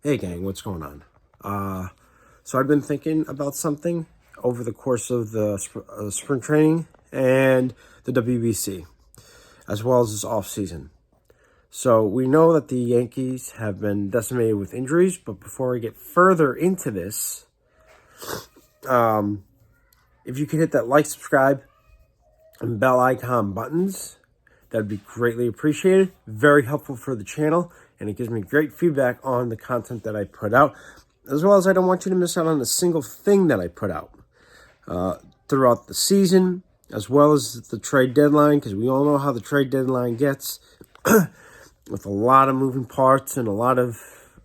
Hey gang, what's going on? So I've been thinking about something over the course of the spring training and the WBC, as well as this off season. So we know that the Yankees have been decimated with injuries, but before I get further into this, if you could hit that like, subscribe, and bell icon buttons, that'd be greatly appreciated. Very helpful for the channel, and it gives me great feedback on the content that I put out, as well as I don't want you to miss out on a single thing that I put out throughout the season, as well as the trade deadline, because we all know how the trade deadline gets with a lot of moving parts and a lot of,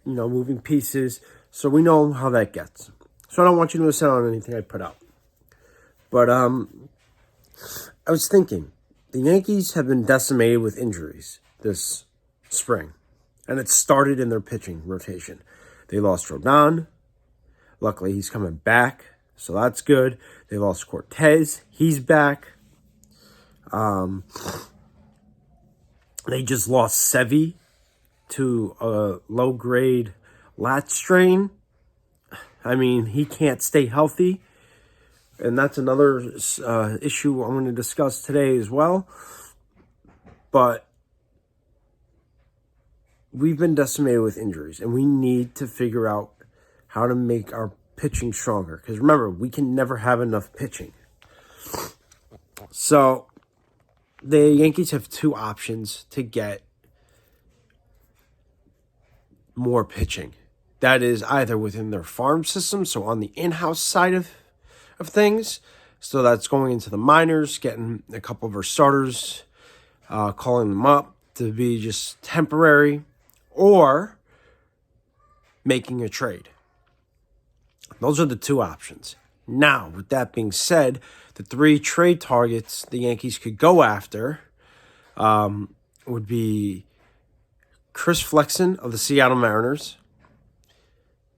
moving pieces. So we know how that gets. So I don't want you to miss out on anything I put out. But I was thinking, the Yankees have been decimated with injuries this spring, and it started in their pitching rotation. They lost Rodon. Luckily, he's coming back, so that's good. They lost Cortez. He's back. They just lost Sevy to a low-grade lat strain. I mean, he can't stay healthy. And that's another issue I'm going to discuss today as well. But we've been decimated with injuries, and we need to figure out how to make our pitching stronger. Because remember, we can never have enough pitching. So the Yankees have two options to get more pitching. That is either within their farm system, so on the in-house side of things. So that's going into the minors, getting a couple of our starters, calling them up to be just temporary, or making a trade. Those are the two options. Now, with that being said, the three trade targets the Yankees could go after would be Chris Flexen of the Seattle Mariners,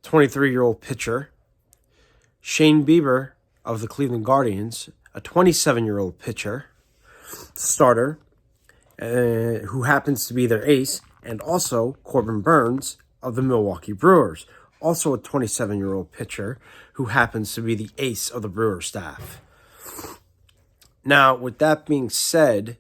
23-year-old pitcher, Shane Bieber of the Cleveland Guardians, a 27-year-old pitcher, starter, who happens to be their ace, and also Corbin Burns of the Milwaukee Brewers, also a 27-year-old pitcher who happens to be the ace of the Brewer staff. Now, with that being said,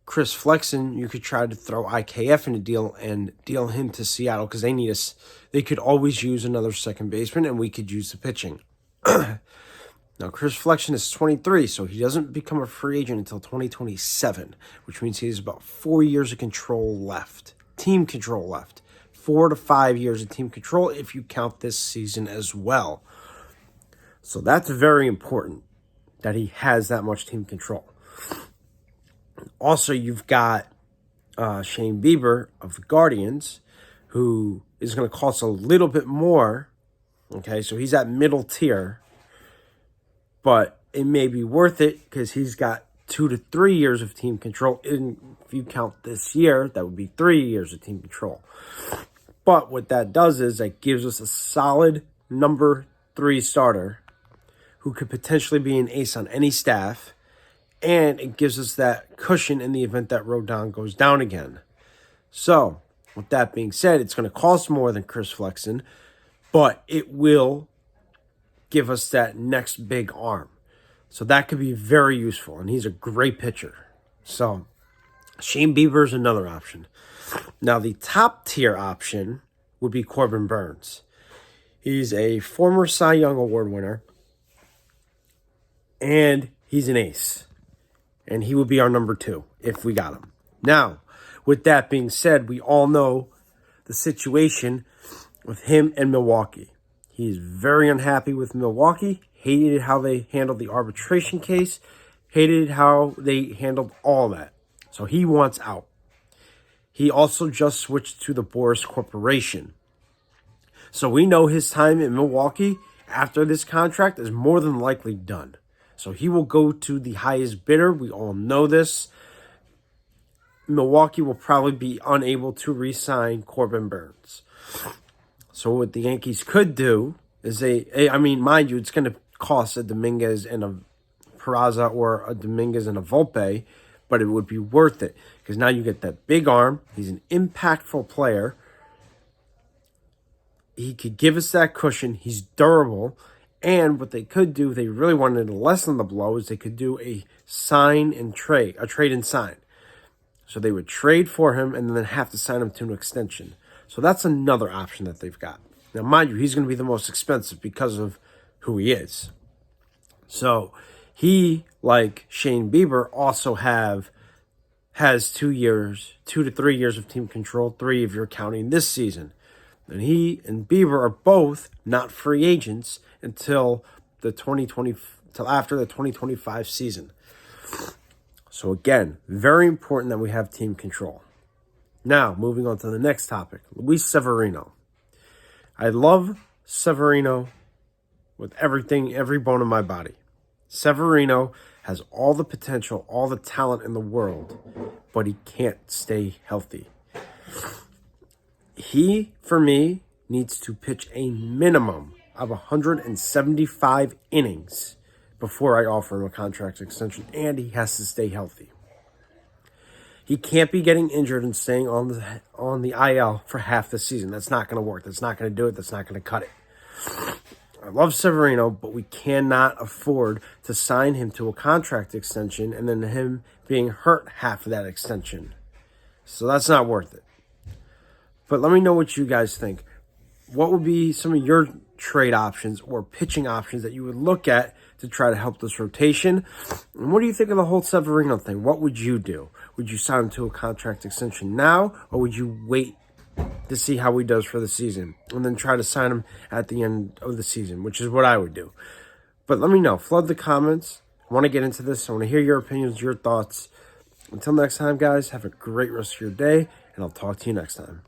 Chris Flexen, you could try to throw IKF in a deal and deal him to Seattle because they need us. They could always use another second baseman, and we could use the pitching. Now, Chris Flexen is 23, so he doesn't become a free agent until 2027, which means he has about 4 years of control left, team control left. 4 to 5 years of team control if you count this season as well. So that's very important that he has that much team control. Also, you've got Shane Bieber of the Guardians, who is going to cost a little bit more. Okay, so he's at middle tier. But it may be worth it because he's got 2 to 3 years of team control. And if you count this year, that would be 3 years of team control. But what that does is it gives us a solid number 3 starter who could potentially be an ace on any staff. And it gives us that cushion in the event that Rodon goes down again. So, with that being said, it's going to cost more than Chris Flexen, but it will give us that next big arm. So that could be very useful, and he's a great pitcher. So Shane Bieber is another option. Now, the top tier option would be Corbin Burns. He's a former Cy Young Award winner, and he's an ace. And he would be our number 2 if we got him. Now, with that being said, we all know the situation with him and Milwaukee. He's very unhappy with Milwaukee, hated how they handled the arbitration case, hated how they handled all that. So he wants out. He also just switched to the Boris Corporation. So we know his time in Milwaukee after this contract is more than likely done. So he will go to the highest bidder. We all know this. Milwaukee will probably be unable to re-sign Corbin Burns. So what the Yankees could do is mind you, it's going to cost a Dominguez and a Peraza or a Dominguez and a Volpe, but it would be worth it because now you get that big arm. He's an impactful player. he could give us that cushion. He's durable. And what they could do, if they really wanted to lessen the blow, is they could do a sign and trade, a trade and sign. So they would trade for him and then have to sign him to an extension. So that's another option that they've got. Now, mind you, he's going to be the most expensive because of who he is. So he, like Shane Bieber, also has 2 to 3 years of team control, 3 if you're counting this season. And he and Bieber are both not free agents until after the 2025 season. So again, very important that we have team control. Now, moving on to the next topic, Luis Severino. I love Severino with everything, every bone in my body. Severino has all the potential, all the talent in the world, but he can't stay healthy. He, for me, needs to pitch a minimum of 175 innings before I offer him a contract extension, and he has to stay healthy. He can't be getting injured and staying on the IL for half the season. That's not going to work. That's not going to do it. That's not going to cut it. I love Severino, but we cannot afford to sign him to a contract extension and then him being hurt half of that extension. So that's not worth it. But let me know what you guys think. What would be some of your trade options or pitching options that you would look at to try to help this rotation? And what do you think of the whole Severino thing? What would you do? Would you sign him to a contract extension now, or would you wait to see how he does for the season and then try to sign him at the end of the season, which is what I would do? But let me know. Flood the comments. I want to get into this. I want to hear your opinions, your thoughts. Until next time, guys, have a great rest of your day, and I'll talk to you next time.